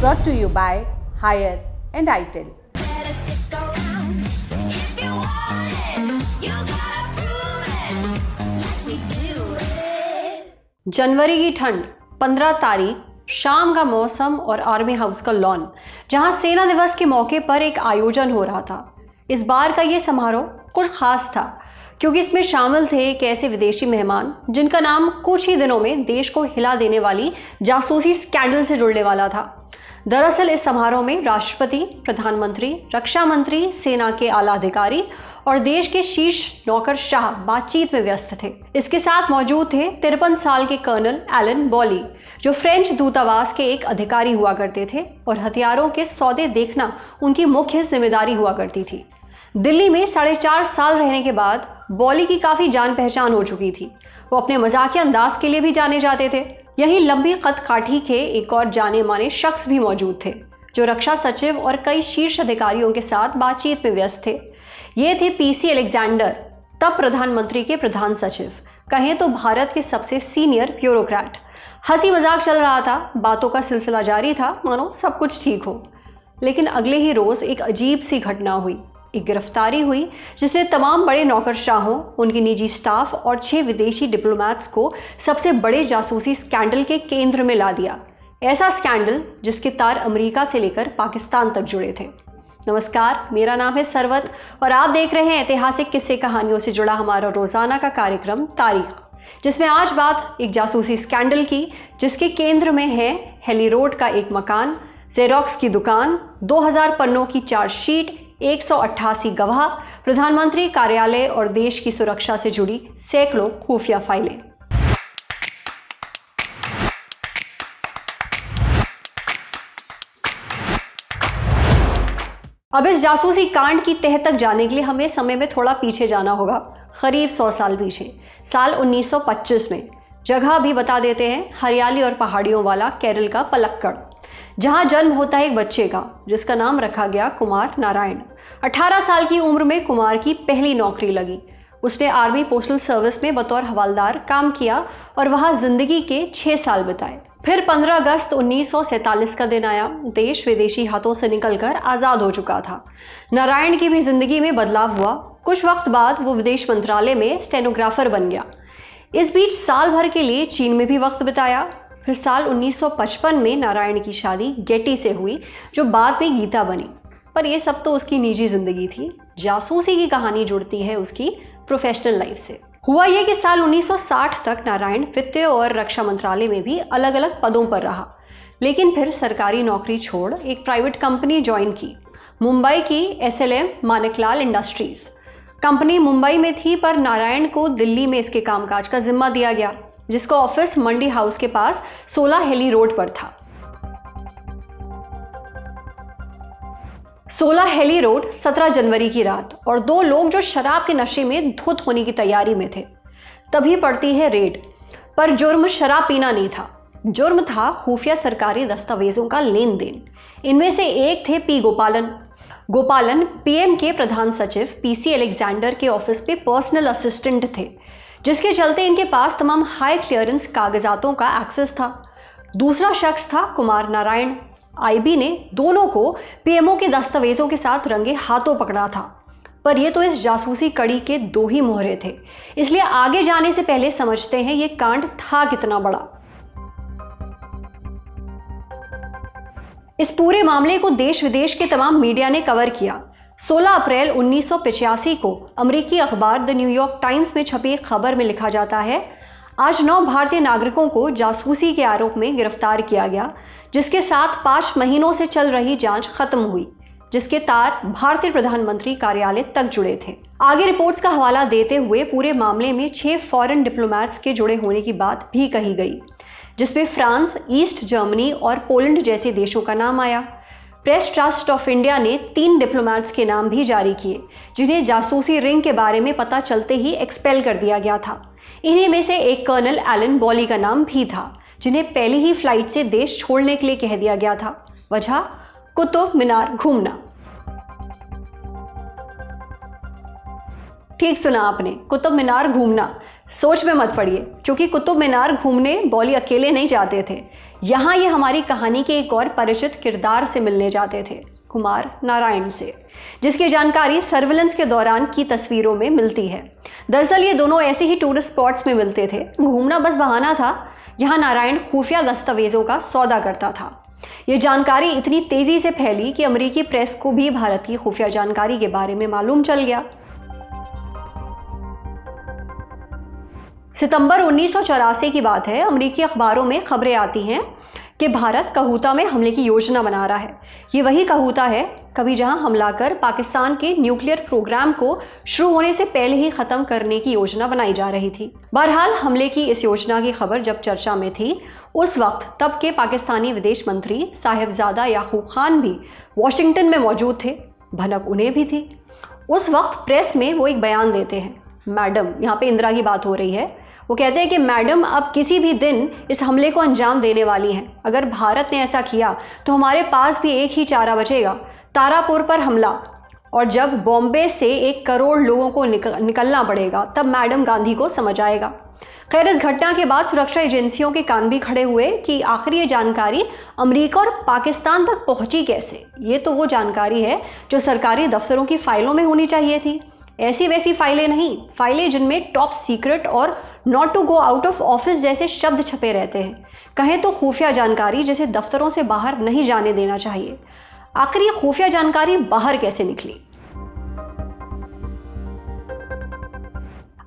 brought to you by Hire and ITIL. जनवरी की ठंड, 15 तारीख, शाम का मौसम और आर्मी हाउस का लॉन, जहां सेना दिवस के मौके पर एक आयोजन हो रहा था। इस बार का ये समारोह कुछ खास था क्योंकि इसमें शामिल थे एक ऐसे विदेशी मेहमान जिनका नाम कुछ ही दिनों में देश को हिला देने वाली जासूसी स्कैंडल से जुड़ने वाला था। दरअसल इस समारोह में राष्ट्रपति, प्रधानमंत्री, रक्षा मंत्री, सेना के आला अधिकारी और देश के शीर्ष नौकरशाह बातचीत में व्यस्त थे। इसके साथ मौजूद थे 53 साल के कर्नल एलन बॉली, जो फ्रेंच दूतावास के एक अधिकारी हुआ करते थे और हथियारों के सौदे देखना उनकी मुख्य जिम्मेदारी हुआ करती थी। दिल्ली में 4.5 साल रहने के बाद बॉली की काफ़ी जान पहचान हो चुकी थी। वो अपने मजाकिया अंदाज के लिए भी जाने जाते थे। यही लंबी कद काठी के एक और जाने माने शख्स भी मौजूद थे जो रक्षा सचिव और कई शीर्ष अधिकारियों के साथ बातचीत में व्यस्त थे। ये थे पीसी अलेक्जेंडर, तब प्रधानमंत्री के प्रधान सचिव, कहें तो भारत के सबसे सीनियर ब्यूरोक्रेट। हंसी मजाक चल रहा था, बातों का सिलसिला जारी था, मानो सब कुछ ठीक हो। लेकिन अगले ही रोज एक अजीब सी घटना हुई। एक गिरफ्तारी हुई जिसने तमाम बड़े नौकरशाहों, उनकी निजी स्टाफ और 6 विदेशी डिप्लोमैट्स को सबसे बड़े जासूसी स्कैंडल के केंद्र में ला दिया। ऐसा स्कैंडल जिसके तार अमेरिका से लेकर पाकिस्तान तक जुड़े थे। नमस्कार, मेरा नाम है सरवत और आप देख रहे हैं ऐतिहासिक किस्से कहानियों से जुड़ा हमारा रोजाना का कार्यक्रम तारीख, जिसमें आज बात एक जासूसी स्कैंडल की जिसके केंद्र में है हेली रोड का एक मकान, जेरोक्स की दुकान, 2000 पन्नों की चार्जशीट, 188 गवाह, प्रधानमंत्री कार्यालय और देश की सुरक्षा से जुड़ी सैकड़ों खुफिया फाइलें। अब इस जासूसी कांड की तह तक जाने के लिए हमें समय में थोड़ा पीछे जाना होगा, करीब 100 साल पीछे, साल 1925 में। जगह भी बता देते हैं, हरियाली और पहाड़ियों वाला केरल का पलक्कड़, जहां जन्म होता है एक बच्चे का जिसका नाम रखा गया कुमार नारायण। 18 साल की उम्र में कुमार की पहली नौकरी लगी। उसने आर्मी पोस्टल सर्विस में बतौर हवालदार काम किया और वहां जिंदगी के 6 साल बिताए। फिर 15 अगस्त 1947 का दिन आया। देश विदेशी हाथों से निकलकर आज़ाद हो चुका था। नारायण की भी जिंदगी में बदलाव हुआ। कुछ वक्त बाद वो विदेश मंत्रालय में स्टेनोग्राफर बन गया। इस बीच साल भर के लिए चीन में भी वक्त बिताया। फिर साल 1955 में नारायण की शादी गेटी से हुई, जो बाद में गीता बनी। पर यह सब तो उसकी निजी जिंदगी थी। जासूसी की कहानी जुड़ती है उसकी प्रोफेशनल लाइफ से। हुआ यह कि साल 1960 तक नारायण वित्त और रक्षा मंत्रालय में भी अलग अलग पदों पर रहा, लेकिन फिर सरकारी नौकरी छोड़ एक प्राइवेट कंपनी ज्वाइन की, मुंबई की SLM Maniklal industries. Company Mumbai में थी, पर नारायण को दिल्ली में इसके कामकाज का जिम्मा दिया गया, जिसका ऑफिस मंडी हाउस के पास 16 हेली रोड पर था। 16 हेली रोड, 17 जनवरी की रात, और 2 लोग जो शराब के नशे में धुत होने की तैयारी में थे। तभी पड़ती है रेड। पर जुर्म शराब पीना नहीं था, जुर्म था खुफिया सरकारी दस्तावेजों का लेन देन। इनमें से एक थे पी गोपालन। गोपालन पीएम के प्रधान सचिव पीसी अलेक्जेंडर के ऑफिस पे पर्सनल असिस्टेंट थे, जिसके चलते इनके पास तमाम हाई क्लियरेंस कागजातों का एक्सेस था। दूसरा शख्स था कुमार नारायण। आईबी ने दोनों को पीएमओ के दस्तावेजों के साथ रंगे हाथों पकड़ा था। पर ये तो इस जासूसी कड़ी के 2 ही मोहरे थे, इसलिए आगे जाने से पहले समझते हैं ये कांड था कितना बड़ा। इस पूरे मामले को देश विदेश के तमाम मीडिया ने कवर किया। 16 अप्रैल 1985 को अमेरिकी अखबार द न्यूयॉर्क टाइम्स में छपी एक खबर में लिखा जाता है, आज 9 भारतीय नागरिकों को जासूसी के आरोप में गिरफ्तार किया गया, जिसके साथ 5 महीनों से चल रही जांच खत्म हुई, जिसके तार भारतीय प्रधानमंत्री कार्यालय तक जुड़े थे। आगे रिपोर्ट्स का हवाला देते हुए पूरे मामले में 6 फॉरेन डिप्लोमैट्स के जुड़े होने की बात भी कही गई, जिसमें फ्रांस, ईस्ट जर्मनी और पोलैंड जैसे देशों का नाम आया। प्रेस ट्रस्ट ऑफ इंडिया ने 3 डिप्लोमैट्स के नाम भी जारी किए, जिन्हें जासूसी रिंग के बारे में पता चलते ही एक्सपेल कर दिया गया था। इन्हीं में से एक कर्नल एलन बॉली का नाम भी था, जिन्हें पहली ही फ्लाइट से देश छोड़ने के लिए कह दिया गया था। वजह, कुतुब मीनार घूमना। ठीक सुना आपने, कुतुब मीनार घूमना। सोच में मत पड़िए, क्योंकि कुतुब मीनार घूमने बॉली अकेले नहीं जाते थे। यहाँ ये हमारी कहानी के एक और परिचित किरदार से मिलने जाते थे, कुमार नारायण से, जिसकी जानकारी सर्विलेंस के दौरान की तस्वीरों में मिलती है। दरअसल ये दोनों ऐसे ही टूरिस्ट स्पॉट्स में मिलते थे, घूमना बस बहाना था। यहाँ नारायण खुफिया दस्तावेजों का सौदा करता था। ये जानकारी इतनी तेजी से फैली कि अमेरिकी प्रेस को भी भारत की खुफिया जानकारी के बारे में मालूम चल गया। सितंबर 1984 की बात है। अमेरिकी अखबारों में खबरें आती हैं कि भारत कहूता में हमले की योजना बना रहा है। ये वही कहूता है कभी जहां हमला कर पाकिस्तान के न्यूक्लियर प्रोग्राम को शुरू होने से पहले ही ख़त्म करने की योजना बनाई जा रही थी। बहरहाल हमले की इस योजना की खबर जब चर्चा में थी, उस वक्त तब के पाकिस्तानी विदेश मंत्री साहिबजादा याकूब खान भी वाशिंगटन में मौजूद थे। भनक उन्हें भी थी। उस वक्त प्रेस में वो एक बयान देते हैं। मैडम, यहाँ पे इंदिरा की बात हो रही है, वो कहते हैं कि मैडम अब किसी भी दिन इस हमले को अंजाम देने वाली हैं। अगर भारत ने ऐसा किया तो हमारे पास भी एक ही चारा बचेगा, तारापुर पर हमला। और जब बॉम्बे से 1 करोड़ लोगों को निकलना पड़ेगा, तब मैडम गांधी को समझ आएगा। खैर, इस घटना के बाद सुरक्षा एजेंसियों के कान भी खड़े हुए कि आखिर ये जानकारी अमेरिका और पाकिस्तान तक पहुंची कैसे। ये तो वो जानकारी है जो सरकारी दफ्तरों की फाइलों में होनी चाहिए थी, ऐसी वैसी फाइलें नहीं, फाइलें जिनमें टॉप सीक्रेट और not to go out of office जैसे शब्द छपे रहते हैं। कहें तो खुफिया जानकारी जिसे दफ्तरों से बाहर नहीं जाने देना चाहिए। आखिर ये खुफिया जानकारी बाहर कैसे निकली?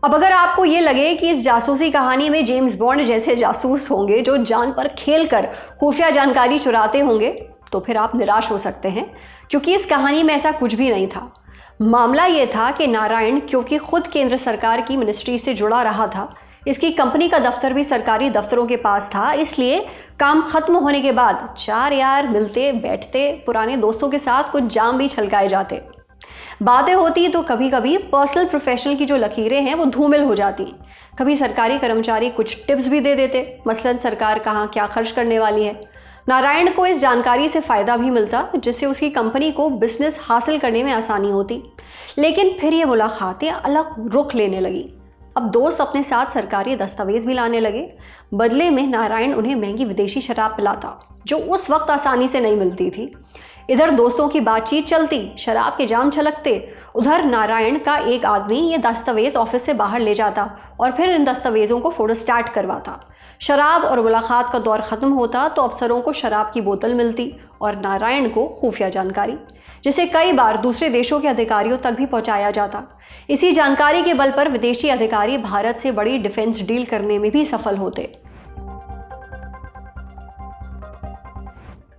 अब अगर आपको ये लगे कि इस जासूसी कहानी में जेम्स बॉन्ड जैसे जासूस होंगे जो जान पर खेल कर खुफिया जानकारी चुराते होंगे, तो फिर आप निराश हो सकते हैं, क्योंकि इस कहानी में ऐसा कुछ भी नहीं था। मामला ये था कि नारायण, क्योंकि खुद केंद्र सरकार की मिनिस्ट्री से जुड़ा रहा था, इसकी कंपनी का दफ्तर भी सरकारी दफ्तरों के पास था, इसलिए काम खत्म होने के बाद 4 यार मिलते बैठते, पुराने दोस्तों के साथ कुछ जाम भी छलकाए जाते। बातें होती तो कभी कभी पर्सनल प्रोफेशनल की जो लकीरें हैं वो धूमिल हो जाती। कभी सरकारी कर्मचारी कुछ टिप्स भी दे देते, मसलन सरकार कहाँ क्या खर्च करने वाली है। नारायण को इस जानकारी से फ़ायदा भी मिलता, जिससे उसकी कंपनी को बिजनेस हासिल करने में आसानी होती। लेकिन फिर ये मुलाकातें अलग रुख लेने लगी। अब दोस्त अपने साथ सरकारी दस्तावेज भी लाने लगे। बदले में नारायण उन्हें महंगी विदेशी शराब पिलाता, जो उस वक्त आसानी से नहीं मिलती थी। इधर दोस्तों की बातचीत चलती, शराब के जाम छलकते, उधर नारायण का एक आदमी ये दस्तावेज ऑफिस से बाहर ले जाता और फिर इन दस्तावेजों को फोटोस्टैट करवाता। शराब और मुलाकात का दौर ख़त्म होता तो अफसरों को शराब की बोतल मिलती और नारायण को खुफिया जानकारी, जिसे कई बार दूसरे देशों के अधिकारियों तक भी पहुंचाया जाता। इसी जानकारी के बल पर विदेशी अधिकारी भारत से बड़ी डिफेंस डील करने में भी सफल होते।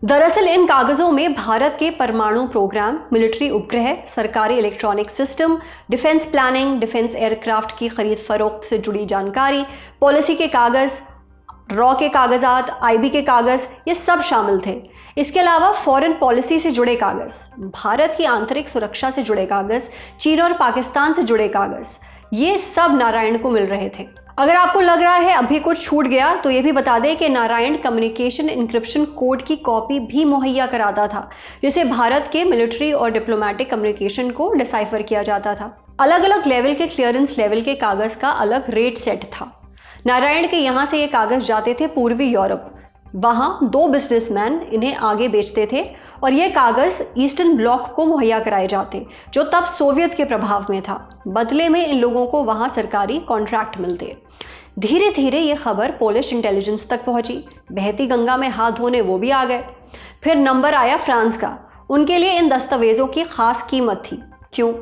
दरअसल इन कागजों में भारत के परमाणु प्रोग्राम, मिलिट्री उपग्रह, सरकारी electronic system, defence planning, defence aircraft की खरीद फरोख्त से जुड़ी जानकारी, पॉलिसी के कागज़, रॉ के कागजात, आईबी के कागज़, ये सब शामिल थे। इसके अलावा फॉरेन पॉलिसी से जुड़े कागज़, भारत की आंतरिक सुरक्षा से जुड़े कागज़, चीन और पाकिस्तान से जुड़े कागज़, ये सब नारायण को मिल रहे थे। अगर आपको लग रहा है अभी कुछ छूट गया, तो ये भी बता दें कि नारायण कम्युनिकेशन इंक्रिप्शन कोड की कॉपी भी मुहैया कराता था, जिसे भारत के मिलिट्री और डिप्लोमेटिक कम्युनिकेशन को डिसाइफर किया जाता था। अलग अलग लेवल के क्लियरेंस लेवल के कागज़ का अलग रेट सेट था। नारायण के यहाँ से ये कागज़ जाते थे पूर्वी यूरोप, वहाँ 2 बिजनेसमैन इन्हें आगे बेचते थे और ये कागज़ ईस्टर्न ब्लॉक को मुहैया कराए जाते, जो तब सोवियत के प्रभाव में था। बदले में इन लोगों को वहाँ सरकारी कॉन्ट्रैक्ट मिलते। धीरे धीरे ये खबर पोलिश इंटेलिजेंस तक पहुँची। बहती गंगा में हाथ धोने वो भी आ गए। फिर नंबर आया फ्रांस का। उनके लिए इन दस्तावेज़ों की खास कीमत थी। क्यों?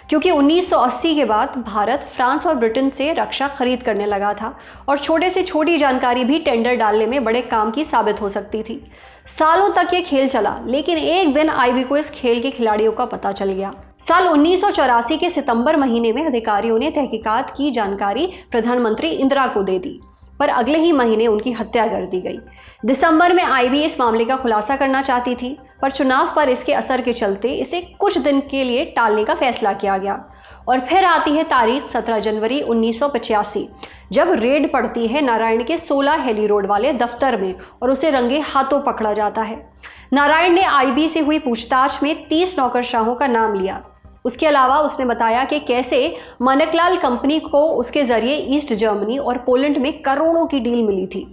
क्योंकि 1980 के बाद भारत फ्रांस और ब्रिटेन से रक्षा खरीद करने लगा था और छोटे से छोटी जानकारी भी टेंडर डालने में बड़े काम की साबित हो सकती थी। सालों तक ये खेल चला, लेकिन एक दिन आईबी को इस खेल के खिलाड़ियों का पता चल गया। साल 1984 के सितंबर महीने में अधिकारियों ने तहकीकात की जानकारी प्रधानमंत्री इंदिरा को दे दी, पर अगले ही महीने उनकी हत्या कर दी गई। दिसंबर में आईबी इस मामले का खुलासा करना चाहती थी, पर चुनाव पर इसके असर के चलते इसे कुछ दिन के लिए टालने का फैसला किया गया। और फिर आती है तारीख 17 जनवरी 1985, जब रेड पड़ती है नारायण के 16 हेली रोड वाले दफ्तर में और उसे रंगे हाथों पकड़ा जाता है। नारायण ने आईबी से हुई पूछताछ में 30 नौकरशाहों का नाम लिया। उसके अलावा उसने बताया कि कैसे मनकलाल कंपनी को उसके जरिए ईस्ट जर्मनी और पोलैंड में करोड़ों की डील मिली थी।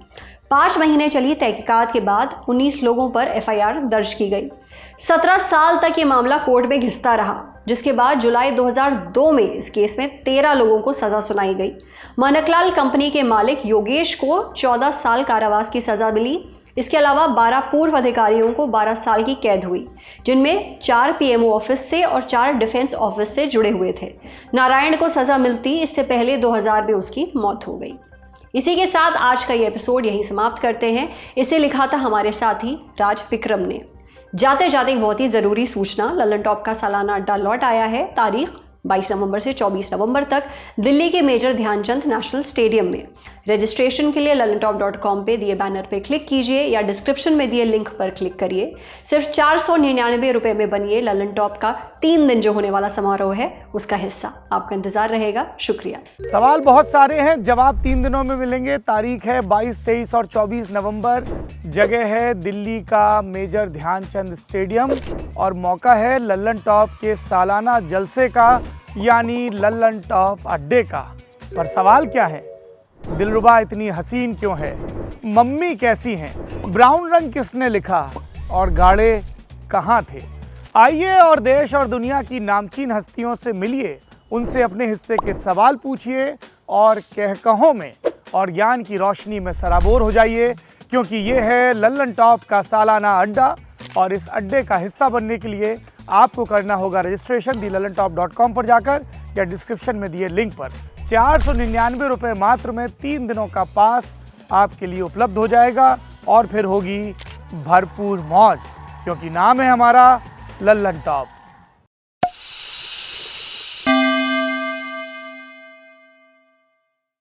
5 महीने चली तहकीकात के बाद 19 लोगों पर एफआईआर दर्ज की गई। 17 साल तक ये मामला कोर्ट में घिसता रहा, जिसके बाद जुलाई 2002 में इस केस में 13 लोगों को सजा सुनाई गई। मनकलाल कंपनी के मालिक योगेश को 14 साल कारावास की सजा मिली। इसके अलावा 12 पूर्व अधिकारियों को 12 साल की कैद हुई, जिनमें 4 पीएमओ ऑफिस से और 4 डिफेंस ऑफिस से जुड़े हुए थे। नारायण को सजा मिलती इससे पहले 2000 में उसकी मौत हो गई। इसी के साथ आज का ये एपिसोड यहीं समाप्त करते हैं। इसे लिखा था हमारे साथी राज विक्रम ने। जाते जाते एक बहुत ही ज़रूरी सूचना, लल्लन टॉप का सालाना अड्डा लौट आया है। तारीख 22 नवंबर से 24 नवंबर तक दिल्ली के मेजर ध्यानचंद नेशनल स्टेडियम में। रजिस्ट्रेशन के लिए lallantop.com पे दिए बैनर पे क्लिक कीजिए या डिस्क्रिप्शन में दिए लिंक पर क्लिक करिए। सिर्फ 499 रुपये में बनिए लल्लन टॉप का 3 दिन जो होने वाला समारोह है उसका हिस्सा। आपका इंतजार रहेगा। शुक्रिया। सवाल बहुत सारे हैं, जवाब 3 दिनों में मिलेंगे। तारीख है 22, 23 और 24 नवंबर। जगह है दिल्ली का मेजर ध्यानचंद स्टेडियम और मौका है लल्लन टॉप के सालाना जलसे का, यानी लल्लन टॉप अड्डे का। पर सवाल क्या है? दिलरुबा इतनी हसीन क्यों है? मम्मी कैसी हैं? ब्राउन रंग किसने लिखा? और गाड़े कहाँ थे? आइए और देश और दुनिया की नामचीन हस्तियों से मिलिए, उनसे अपने हिस्से के सवाल पूछिए और कहकहों में और ज्ञान की रोशनी में सराबोर हो जाइए, क्योंकि ये है लल्लन टॉप का सालाना अड्डा। और इस अड्डे का हिस्सा बनने के लिए आपको करना होगा रजिस्ट्रेशन lallantop.com पर जाकर या डिस्क्रिप्शन में दिए लिंक पर। 499 रुपये मात्र में 3 दिनों का पास आपके लिए उपलब्ध हो जाएगा और फिर होगी भरपूर मौज, क्योंकि नाम है हमारा लल्लन टॉप।